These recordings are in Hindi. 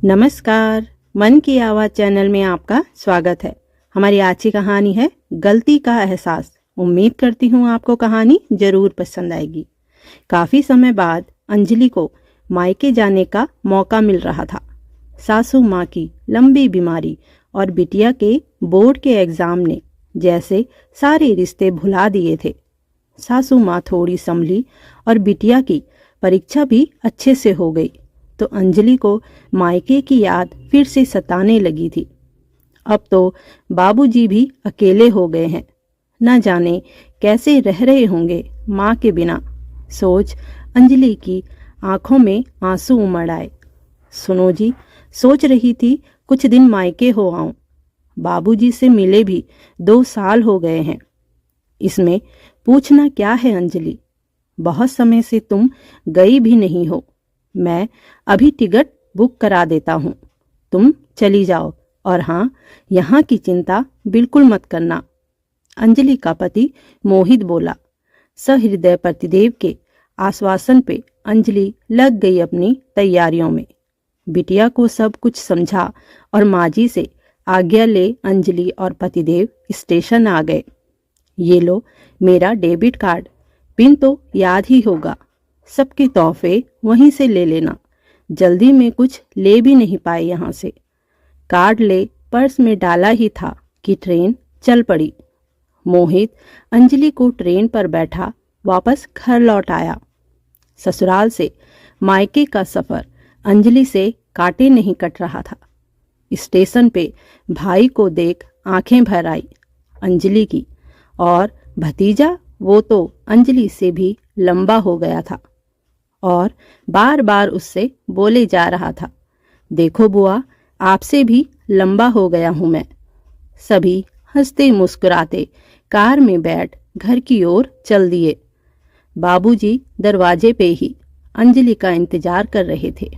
नमस्कार, मन की आवाज़ चैनल में आपका स्वागत है। हमारी आज की कहानी है गलती का एहसास। उम्मीद करती हूँ आपको कहानी जरूर पसंद आएगी। काफ़ी समय बाद अंजलि को मायके जाने का मौका मिल रहा था। सासू माँ की लंबी बीमारी और बिटिया के बोर्ड के एग्ज़ाम ने जैसे सारे रिश्ते भुला दिए थे। सासू माँ थोड़ी संभली और बिटिया की परीक्षा भी अच्छे से हो गई तो अंजलि को मायके की याद फिर से सताने लगी थी। अब तो बाबूजी भी अकेले हो गए हैं, न जाने कैसे रह रहे होंगे माँ के बिना। सोच अंजलि की आंखों में आंसू उमड़ आए। सुनो जी, सोच रही थी कुछ दिन मायके हो आऊं। बाबूजी से मिले भी 2 साल हो गए हैं। इसमें पूछना क्या है अंजलि, बहुत समय से तुम गई भी नहीं हो। मैं अभी टिकट बुक करा देता हूँ, तुम चली जाओ। और हाँ, यहाँ की चिंता बिल्कुल मत करना। अंजलि का पति मोहित बोला। सहृदय पतिदेव के आश्वासन पे अंजलि लग गई अपनी तैयारियों में। बिटिया को सब कुछ समझा और माँ जी से आज्ञा ले अंजलि और पतिदेव स्टेशन आ गए। ये लो मेरा डेबिट कार्ड, पिन तो याद ही होगा। सबके तोहफे वहीं से ले लेना। जल्दी में कुछ ले भी नहीं पाए यहाँ से। कार्ड ले पर्स में डाला ही था कि ट्रेन चल पड़ी। मोहित अंजलि को ट्रेन पर बैठा वापस घर लौट आया। ससुराल से मायके का सफर अंजलि से काटे नहीं कट रहा था। स्टेशन पे भाई को देख आंखें भर आई अंजलि की। और भतीजा, वो तो अंजलि से भी लंबा हो गया था और बार बार उससे बोले जा रहा था, देखो बुआ, आपसे भी लंबा हो गया हूं मैं। सभी हंसते मुस्कुराते कार में बैठ घर की ओर चल दिए। बाबूजी दरवाजे पे ही अंजलि का इंतजार कर रहे थे।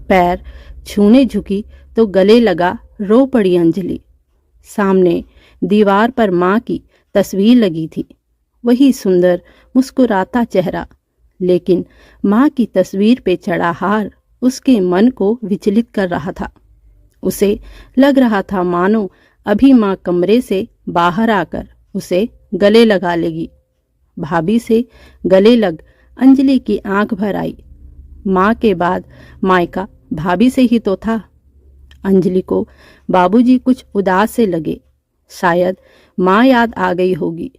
पैर छूने झुकी तो गले लगा रो पड़ी अंजलि। सामने दीवार पर माँ की तस्वीर लगी थी, वही सुंदर मुस्कुराता चेहरा। लेकिन माँ की तस्वीर पे चढ़ा हार उसके मन को विचलित कर रहा था। उसे लग रहा था मानो अभी माँ कमरे से बाहर आकर उसे गले लगा लेगी। भाभी से गले लग अंजलि की आंख भर आई। माँ के बाद मायका भाभी से ही तो था। अंजलि को बाबूजी कुछ उदास से लगे। शायद माँ याद आ गई होगी,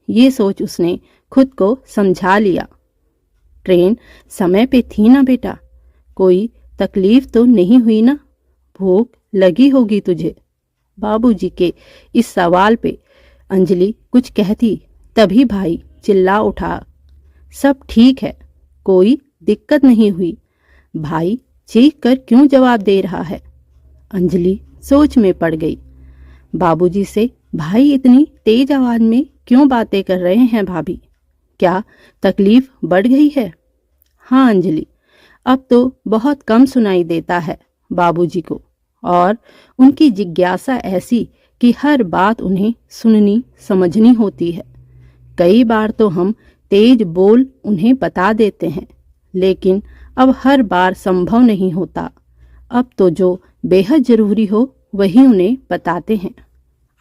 ये सोच उसने खुद को समझा लिया। ट्रेन समय पे थी ना बेटा, कोई तकलीफ तो नहीं हुई ना? भूख लगी होगी तुझे? बाबूजी के इस सवाल पे अंजलि कुछ कहती तभी भाई चिल्ला उठा, सब ठीक है, कोई दिक्कत नहीं हुई। भाई चीख कर क्यों जवाब दे रहा है? अंजलि सोच में पड़ गई। बाबूजी से भाई इतनी तेज आवाज में क्यों बातें कर रहे हैं भाभी? क्या तकलीफ बढ़ गई है? हाँ अंजलि, अब तो बहुत कम सुनाई देता है बाबूजी को। और उनकी जिज्ञासा ऐसी कि हर बात उन्हें सुननी समझनी होती है। कई बार तो हम तेज बोल उन्हें बता देते हैं, लेकिन अब हर बार संभव नहीं होता। अब तो जो बेहद जरूरी हो वही उन्हें बताते हैं।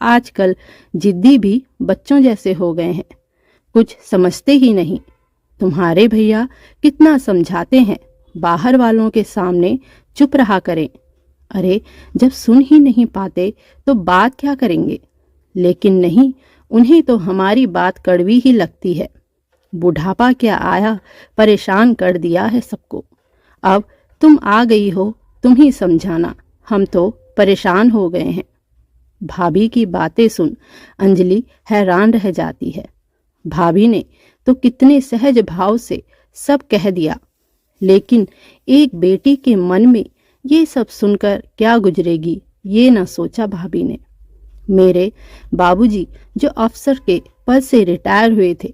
आजकल जिद्दी भी बच्चों जैसे हो गए हैं, कुछ समझते ही नहीं। तुम्हारे भैया कितना समझाते हैं, बाहर वालों के सामने चुप रहा करें। अरे जब सुन ही नहीं पाते तो बात क्या करेंगे? लेकिन नहीं, उन्हें तो हमारी बात कड़वी ही लगती है। बुढ़ापा क्या आया, परेशान कर दिया है सबको। अब तुम आ गई हो, तुम ही समझाना, हम तो परेशान हो गए हैं। भाभी की बातें सुन अंजलि हैरान रह जाती है। भाभी ने तो कितने सहज भाव से सब कह दिया, लेकिन एक बेटी के मन में ये सब सुनकर क्या गुजरेगी, ये ना सोचा भाभी ने। मेरे बाबूजी जो अफसर के पद से रिटायर हुए थे,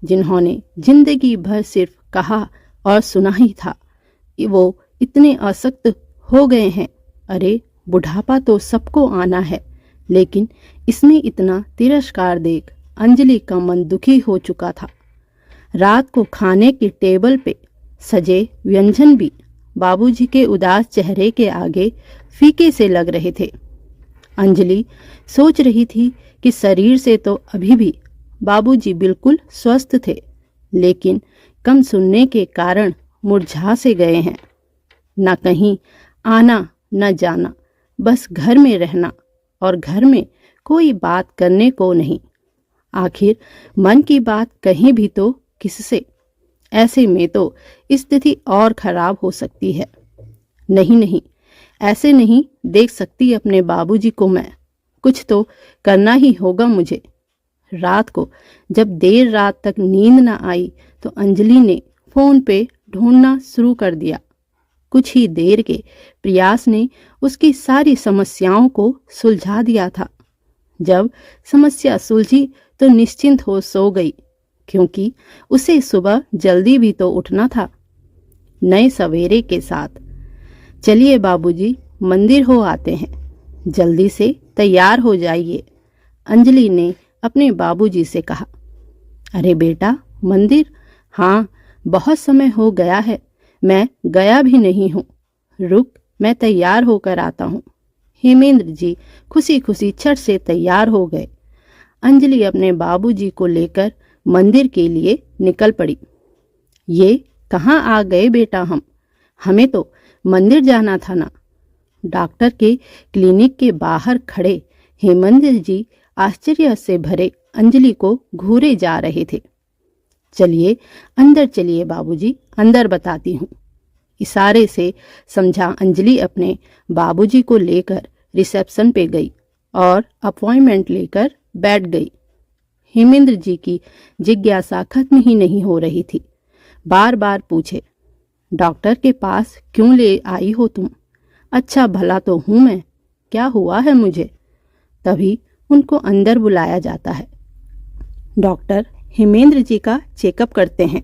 जिन्होंने जिंदगी भर सिर्फ कहा और सुना ही था, वो इतने आसक्त हो गए हैं। अरे बुढ़ापा तो सबको आना है, लेकिन इसमें इतना तिरस्कार देख अंजलि का मन दुखी हो चुका था। रात को खाने की टेबल पे सजे व्यंजन भी बाबूजी के उदास चेहरे के आगे फीके से लग रहे थे। अंजलि सोच रही थी कि शरीर से तो अभी भी बाबूजी बिल्कुल स्वस्थ थे, लेकिन कम सुनने के कारण मुरझा से गए हैं। न कहीं आना न जाना, बस घर में रहना, और घर में कोई बात करने को नहीं। आखिर मन की बात कहीं भी तो किससे? ऐसे में तो स्थिति और खराब हो सकती है। नहीं नहीं, ऐसे नहीं देख सकती अपने बाबूजी को मैं। कुछ तो करना ही होगा मुझे। रात को जब देर रात तक नींद न आई तो अंजलि ने फोन पे ढूंढना शुरू कर दिया। कुछ ही देर के प्रयास ने उसकी सारी समस्याओं को सुलझा दिया था। जब समस्या सुलझी तो निश्चिंत हो सो गई, क्योंकि उसे सुबह जल्दी भी तो उठना था। नए सवेरे के साथ, चलिए बाबूजी, मंदिर हो आते हैं, जल्दी से तैयार हो जाइए, अंजलि ने अपने बाबूजी से कहा। अरे बेटा, मंदिर? हाँ, बहुत समय हो गया है, मैं गया भी नहीं हूँ। रुक, मैं तैयार होकर आता हूँ। हेमेंद्र जी खुशी खुशी छट से तैयार हो गए। अंजलि अपने बाबूजी को लेकर मंदिर के लिए निकल पड़ी। ये कहाँ आ गए बेटा हम? हमें तो मंदिर जाना था ना। डॉक्टर के क्लिनिक के बाहर खड़े हेमेंद्र जी आश्चर्य से भरे अंजलि को घूरे जा रहे थे। चलिए अंदर चलिए बाबूजी, अंदर बताती हूँ, इशारे से समझा अंजलि अपने बाबूजी को लेकर रिसेप्शन पे गई और अपॉइंटमेंट लेकर बैठ गई। हेमेंद्र जी की जिज्ञासा खत्म ही नहीं हो रही थी। बार बार पूछे, डॉक्टर के पास क्यों ले आई हो तुम? अच्छा भला तो हूँ मैं, क्या हुआ है मुझे? तभी उनको अंदर बुलाया जाता है। डॉक्टर हेमेंद्र जी का चेकअप करते हैं।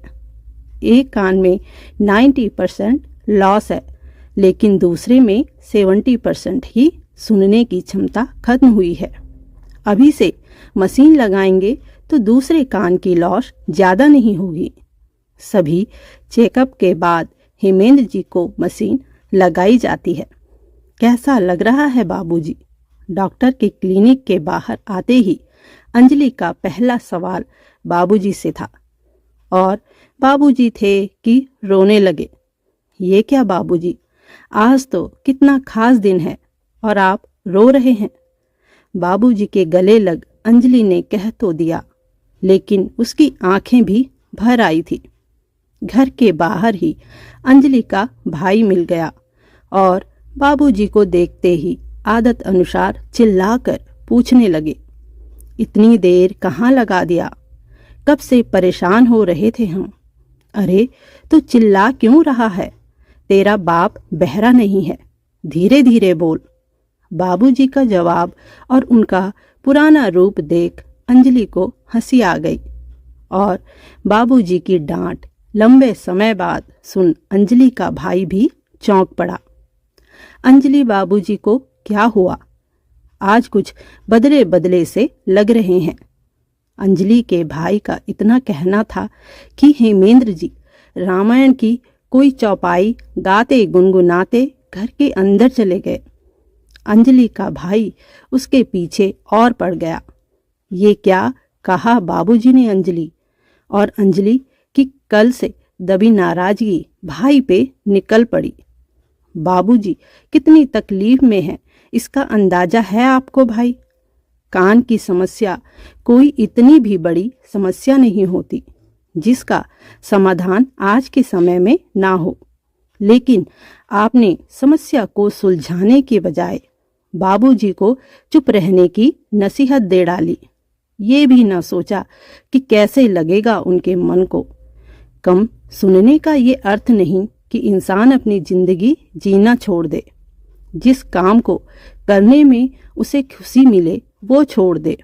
एक कान में 90% लॉस है, लेकिन दूसरे में 70% ही सुनने की क्षमता खत्म हुई है। अभी से मशीन लगाएंगे तो दूसरे कान की लॉस ज़्यादा नहीं होगी। सभी चेकअप के बाद हेमेंद्र जी को मशीन लगाई जाती है। कैसा लग रहा है बाबूजी? डॉक्टर के क्लिनिक के बाहर आते ही अंजलि का पहला सवाल बाबूजी से था, और बाबूजी थे कि रोने लगे। ये क्या बाबूजी, आज तो कितना खास दिन है और आप रो रहे हैं? बाबूजी के गले लग अंजलि ने कह तो दिया, लेकिन उसकी आंखें भी भर आई थी। घर के बाहर ही अंजलि का भाई मिल गया और बाबूजी को देखते ही आदत अनुसार चिल्लाकर पूछने लगे, इतनी देर कहाँ लगा दिया? कब से परेशान हो रहे थे हम। अरे तो चिल्ला क्यों रहा है? तेरा बाप बहरा नहीं है, धीरे धीरे बोल। बाबूजी का जवाब और उनका पुराना रूप देख अंजलि को हंसी आ गई, और बाबूजी की डांट लंबे समय बाद सुन अंजलि का भाई भी चौंक पड़ा। अंजलि, बाबूजी को क्या हुआ? आज कुछ बदले बदले से लग रहे हैं। अंजलि के भाई का इतना कहना था कि हेमेंद्र जी रामायण की कोई चौपाई गाते गुनगुनाते घर के अंदर चले गए। अंजलि का भाई उसके पीछे और पड़ गया। ये क्या कहा बाबूजी ने अंजलि? और अंजलि की कल से दबी नाराजगी भाई पे निकल पड़ी। बाबूजी कितनी तकलीफ में है, इसका अंदाजा है आपको भाई? कान की समस्या कोई इतनी भी बड़ी समस्या नहीं होती जिसका समाधान आज के समय में ना हो, लेकिन आपने समस्या को सुलझाने के बजाय बाबूजी को चुप रहने की नसीहत दे डाली। ये भी ना सोचा कि कैसे लगेगा उनके मन को। कम सुनने का ये अर्थ नहीं कि इंसान अपनी जिंदगी जीना छोड़ दे। जिस काम को करने में उसे खुशी मिले वो छोड़ दे।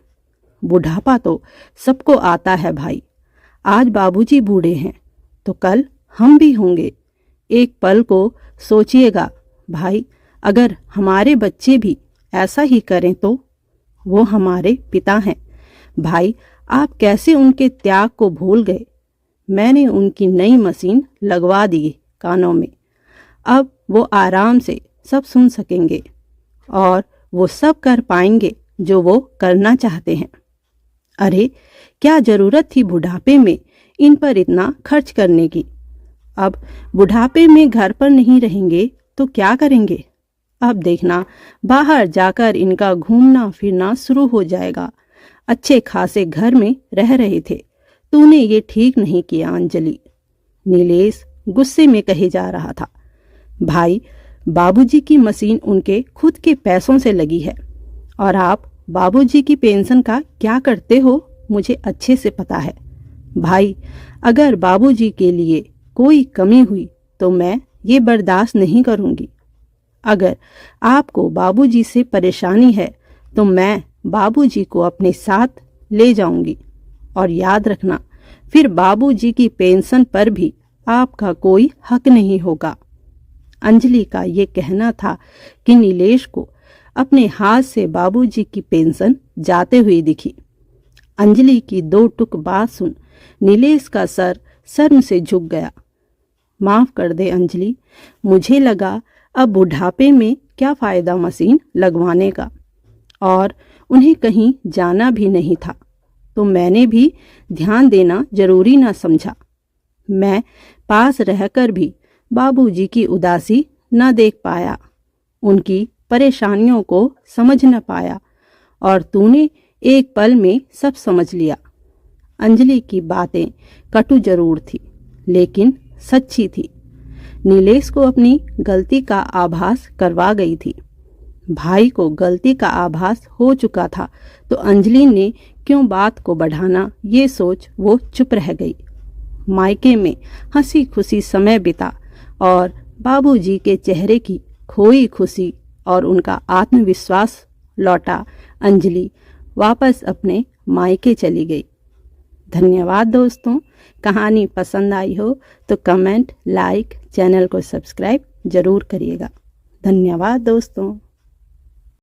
बुढ़ापा तो सबको आता है भाई। आज बाबूजी बूढ़े हैं तो कल हम भी होंगे। एक पल को सोचिएगा भाई, अगर हमारे बच्चे भी ऐसा ही करें तो? वो हमारे पिता हैं भाई। आप कैसे उनके त्याग को भूल गए? मैंने उनकी नई मशीन लगवा दी कानों में। अब वो आराम से सब सुन सकेंगे और वो सब कर पाएंगे जो वो करना चाहते हैं। अरे क्या जरूरत थी बुढ़ापे में इन पर इतना खर्च करने की। अब बुढ़ापे में घर पर नहीं रहेंगे तो क्या करेंगे। अब देखना बाहर जाकर इनका घूमना फिरना शुरू हो जाएगा। अच्छे खासे घर में रह रहे थे। तूने ये ठीक नहीं किया अंजलि, नीलेश गुस्से में कहे जा रहा था। भाई, बाबूजी की मशीन उनके खुद के पैसों से लगी है और आप बाबूजी की पेंशन का क्या करते हो मुझे अच्छे से पता है। भाई, अगर बाबूजी के लिए कोई कमी हुई तो मैं ये बर्दाश्त नहीं करूंगी। अगर आपको बाबूजी से परेशानी है तो मैं बाबूजी को अपने साथ ले जाऊंगी और याद रखना फिर बाबूजी की पेंशन पर भी आपका कोई हक नहीं होगा। अंजलि का ये कहना था कि नीलेश को अपने हाथ से बाबूजी की पेंशन जाते हुए दिखी। अंजलि की दो टुक बात सुन नीलेश का सर शर्म से झुक गया। माफ कर दे अंजलि, मुझे लगा अब बुढ़ापे में क्या फायदा मशीन लगवाने का, और उन्हें कहीं जाना भी नहीं था तो मैंने भी ध्यान देना जरूरी ना समझा। मैं पास रहकर भी बाबूजी की उदासी न देख पाया, उनकी परेशानियों को समझ न पाया, और तूने एक पल में सब समझ लिया। अंजलि की बातें कटु जरूर थी लेकिन सच्ची थी। नीलेश को अपनी गलती का आभास करवा गई थी। भाई को गलती का आभास हो चुका था तो अंजलि ने क्यों बात को बढ़ाना, ये सोच वो चुप रह गई। मायके में हंसी खुशी समय बिता और बाबूजी के चेहरे की खोई खुशी और उनका आत्मविश्वास लौटा अंजलि वापस अपने मायके चली गई। धन्यवाद दोस्तों। कहानी पसंद आई हो तो कमेंट, लाइक, चैनल को सब्सक्राइब जरूर करिएगा। धन्यवाद दोस्तों।